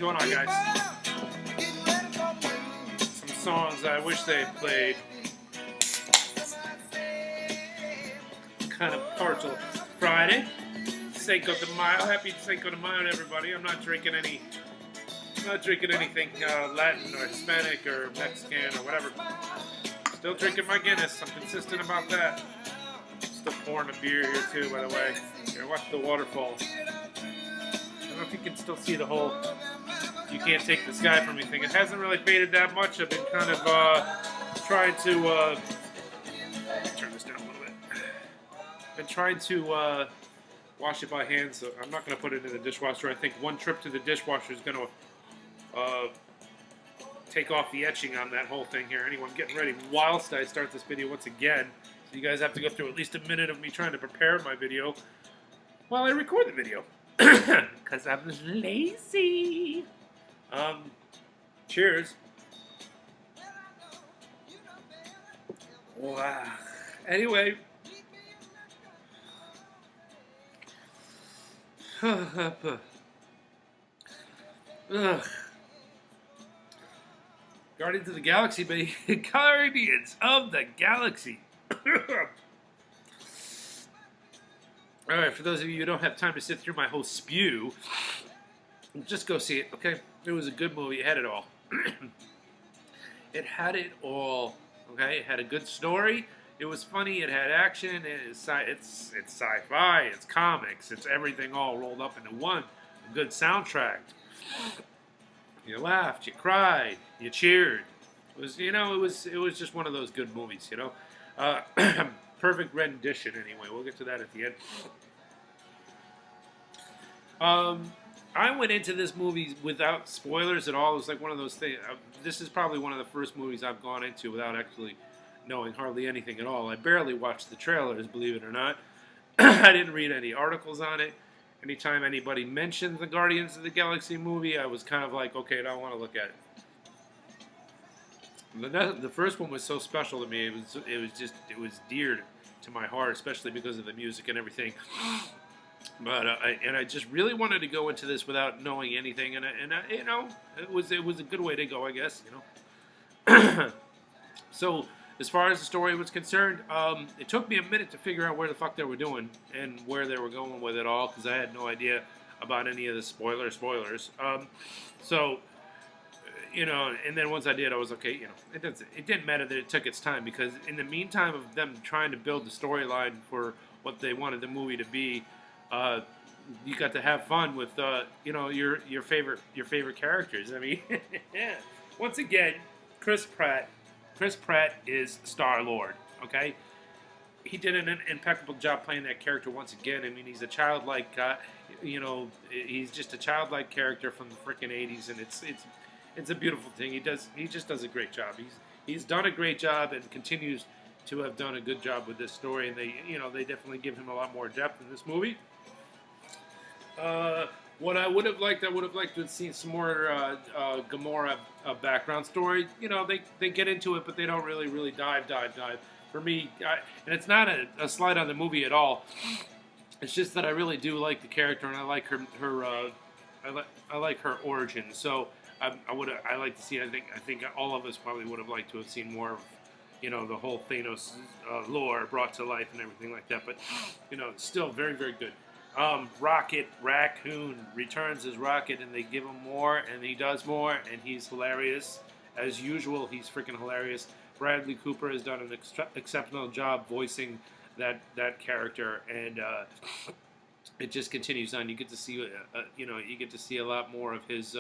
going on, guys? Some songs I wish they had played. Kind of partial. Friday, Cinco de Mayo. Happy Cinco de Mayo, everybody. I'm not drinking anything Latin or Hispanic or Mexican or whatever. Still drinking my Guinness. I'm consistent about that. Still pouring a beer here too, by the way. Here, watch the waterfall. I don't know if you can still see the whole "you can't take the sky from me" thing. It hasn't really faded that much. I've been kind of trying to turn this down a little bit. Been trying to wash it by hand, so I'm not going to put it in the dishwasher. I think one trip to the dishwasher is going to take off the etching on that whole thing here. Anyway, I'm getting ready whilst I start this video once again. So you guys have to go through at least a minute of me trying to prepare my video while I record the video. Because I'm lazy. Cheers. Wow. Anyway. Ugh. Guardians of the Galaxy, baby. Guardians of the Galaxy. Alright, for those of you who don't have time to sit through my whole spew, just go see it, okay? It was a good movie. It had it all. It had it all, okay? It had a good story. It was funny. It had action. It's sci-fi. It's comics. It's everything all rolled up into one. A good soundtrack. You laughed. You cried. You cheered. It was, it was just one of those good movies, Perfect rendition, anyway. We'll get to that at the end. I went into this movie without spoilers at all. It was like one of those things. This is probably one of the first movies I've gone into without actually knowing hardly anything at all. I barely watched the trailers, believe it or not. I didn't read any articles on it. Anytime anybody mentioned the Guardians of the Galaxy movie, I was kind of like, okay, I don't want to look at it. The first one was so special to me. It was dear to my heart, especially because of the music and everything. But I just really wanted to go into this without knowing anything, and it was a good way to go, I guess. So as far as the story was concerned, it took me a minute to figure out where the fuck they were doing and where they were going with it all, because I had no idea about any of the spoilers. And then once I did, I was okay. It didn't matter that it took its time, because in the meantime of them trying to build the storyline for what they wanted the movie to be, you got to have fun with your favorite characters. I mean, yeah. Once again, Chris Pratt is Star-Lord. Okay, he did an impeccable job playing that character once again. I mean, he's a childlike, he's just a childlike character from the freaking '80s, and it's a beautiful thing. He just does a great job. He's done a great job and continues to have done a good job with this story, and they definitely give him a lot more depth in this movie. What I would have liked to have seen some more Gamora background story. They get into it, but they don't really dive. For me, and it's not a slight on the movie at all. It's just that I really do like the character, and I like her I like her origin. So I like to see. I think all of us probably would have liked to have seen more of the whole Thanos lore brought to life and everything like that. But it's still very, very good. Rocket Raccoon returns as Rocket, and they give him more, and he does more, and he's hilarious. As usual, he's freaking hilarious. Bradley Cooper has done an exceptional job voicing that character, and it just continues on. You get to see, a lot more of his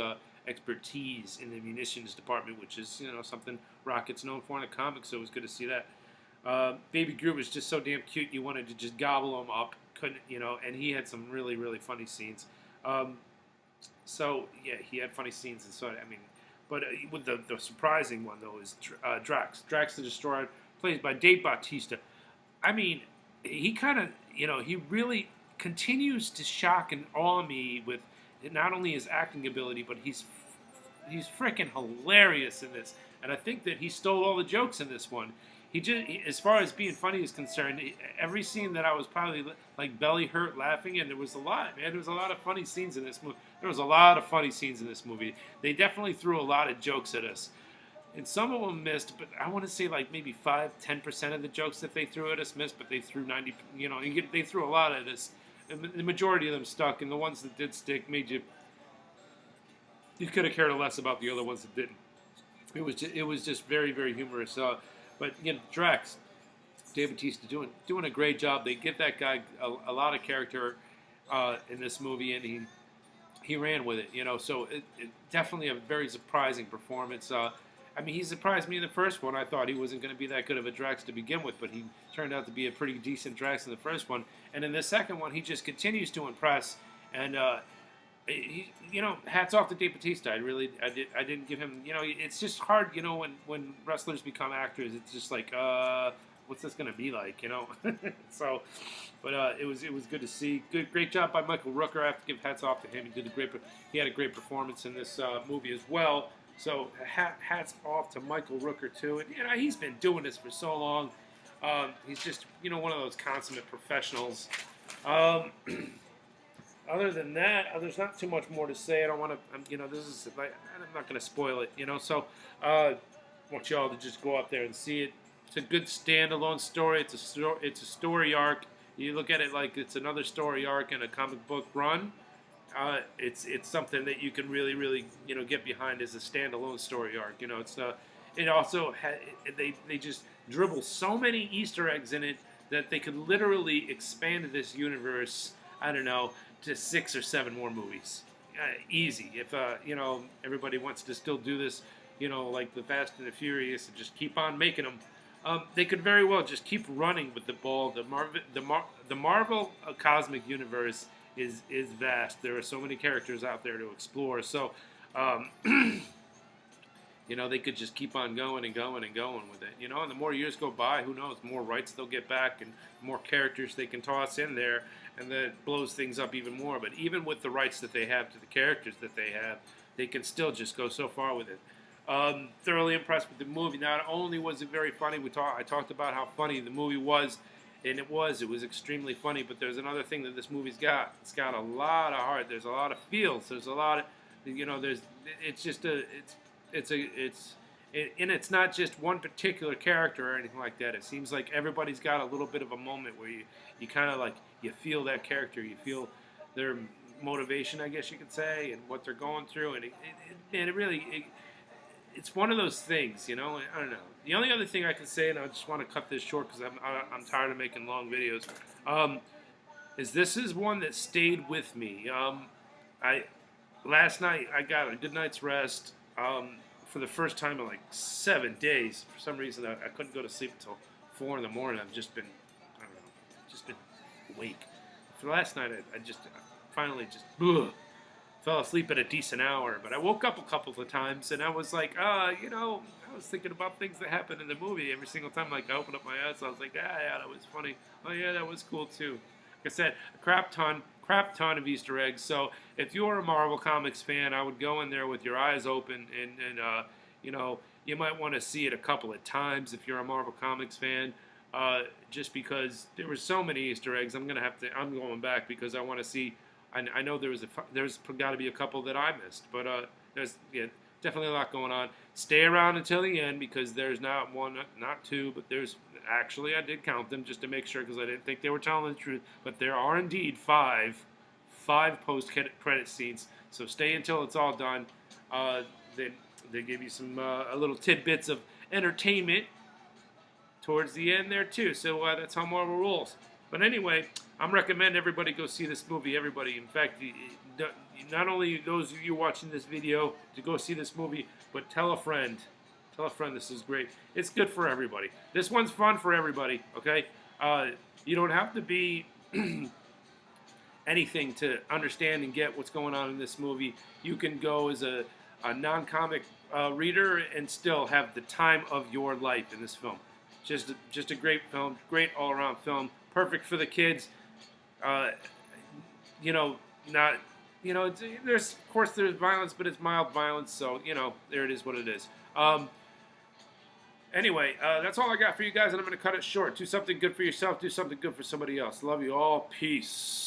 expertise in the munitions department, which is something Rocket's known for in the comics. So it was good to see that. Baby Groot was just so damn cute. You wanted to just gobble him up. Couldn't, and he had some really, really funny scenes. So yeah, he had funny scenes, and so but with the surprising one though is Drax the Destroyer, played by Dave Bautista. I mean, he kind of, he really continues to shock and awe me with not only his acting ability, but he's freaking hilarious in this. And I think that he stole all the jokes in this one. as far as being funny is concerned, every scene that I was probably like belly hurt laughing, and there was a lot, man. There was a lot of funny scenes in this movie. There was a lot of funny scenes in this movie. They definitely threw a lot of jokes at us, and some of them missed. But I want to say like maybe 5-10% of the jokes that they threw at us missed, but they threw 90. You know, they threw a lot at us. And the majority of them stuck, and the ones that did stick made you could have cared less about the other ones that didn't. It was just very, very humorous. But again, Drax, Dave Bautista doing a great job. They give that guy a lot of character in this movie, and he ran with it. You know, so it definitely a very surprising performance. I mean, he surprised me in the first one. I thought he wasn't going to be that good of a Drax to begin with, but he turned out to be a pretty decent Drax in the first one. And in the second one, he just continues to impress. And you know, hats off to Dave Bautista. I didn't give him. You know, it's just hard. You know, when wrestlers become actors, it's just like, what's this gonna be like? You know. So, but it was good to see. Great job by Michael Rooker. I have to give hats off to him. He had a great performance in this movie as well. So hats off to Michael Rooker too. And you know, he's been doing this for so long. He's just, you know, one of those consummate professionals. Other than that, there's not too much more to say. I don't want to, you know, I'm not going to spoil it, you know. So I want y'all to just go out there and see it. It's a good standalone story. It's a story arc. You look at it like it's another story arc in a comic book run. It's something that you can really, really, you know, get behind as a standalone story arc. You know, it also they just dribble so many Easter eggs in it that they could literally expand this universe. I don't know, to 6 or 7 more movies, easy. If you know, everybody wants to still do this, you know, like the Fast and the Furious, and just keep on making them. They could very well just keep running with the ball. The Marvel cosmic universe is vast. There are so many characters out there to explore. So, you know, they could just keep on going and going and going with it. You know, and the more years go by, who knows? More rights they'll get back, and more characters they can toss in there, and that blows things up even more. But even with the rights that they have to the characters that they have, they can still just go so far with it. Thoroughly impressed with the movie. Not only was it very funny, I talked about how funny the movie was, and it was extremely funny. But there's another thing that this movie's got. It's got a lot of heart. There's a lot of feels. There's a lot of, you know, and it's not just one particular character or anything like that. It seems like everybody's got a little bit of a moment where you kind of like, you feel that character, you feel their motivation, I guess you could say, and what they're going through, and it's one of those things, you know. I don't know. The only other thing I can say, and I just want to cut this short because I'm tired of making long videos, is this is one that stayed with me. Last night I got a good night's rest. For the first time in like 7 days. For some reason, I couldn't go to sleep until 4 in the morning. I've just been, I don't know, just been awake. For last night, I finally just fell asleep at a decent hour. But I woke up a couple of times, and I was like, you know, I was thinking about things that happened in the movie every single time. Like, I opened up my eyes, I was like, yeah, that was funny. Oh, yeah, that was cool, too. Like I said, a crap ton of Easter eggs. So if you're a Marvel Comics fan, I would go in there with your eyes open, and you know, you might want to see it a couple of times if you're a Marvel Comics fan, just because there were so many Easter eggs. I'm going back because I want to see. I know there's got to be a couple that I missed, but there's definitely a lot going on. Stay around until the end because there's not one, not two, but there's actually, I did count them just to make sure because I didn't think they were telling the truth. But there are indeed five post-credit scenes. So stay until it's all done. They give you some a little tidbits of entertainment towards the end there too. So that's how Marvel rolls. But anyway, I'm recommending everybody go see this movie. Everybody, in fact, not only those of you watching this video to go see this movie, but tell a friend. Tell a friend this is great. It's good for everybody. This one's fun for everybody, okay? You don't have to be anything to understand and get what's going on in this movie. You can go as a non-comic reader and still have the time of your life in this film. Just a great film, great all-around film, perfect for the kids. You know, not, you know, there's, of course there's violence, but it's mild violence, so, you know, there it is what it is. Anyway, that's all I got for you guys, and I'm going to cut it short. Do something good for yourself. Do something good for somebody else. Love you all. Peace.